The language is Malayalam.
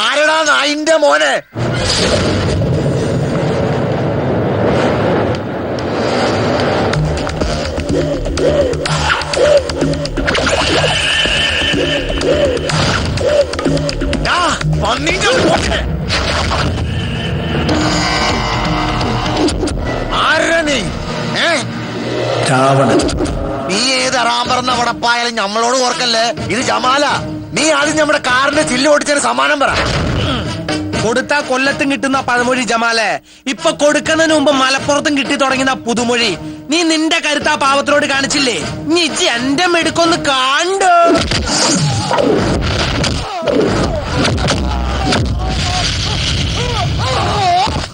ആരടാ നായിന്റെ മോനെ? ആരാ നീ? രാവണൻ. നീ ഏത് അറാമ്പറന്ന വടപ്പായാലും ഞമ്മളോട് ഓർക്കല്ലേ, ഇത് ജമാല. നീ ആദ്യം നമ്മുടെ കാറിന്റെ ചില്ല് ഓടിച്ചതിന് സമ്മാനം പറ. കൊടുത്താ കൊല്ലത്തും കിട്ടുന്ന പഴമൊഴി ജമാലെ, ഇപ്പൊ കൊടുക്കുന്നതിന് മുമ്പ് മലപ്പുറത്തും കിട്ടി തുടങ്ങുന്ന പുതുമൊഴി. നീ നിന്റെ കരുത്താ പാവത്തിനോട് കാണിച്ചില്ലേ? നീ എന്റെ മെടുക്കൊന്ന് കാണ്ടോ.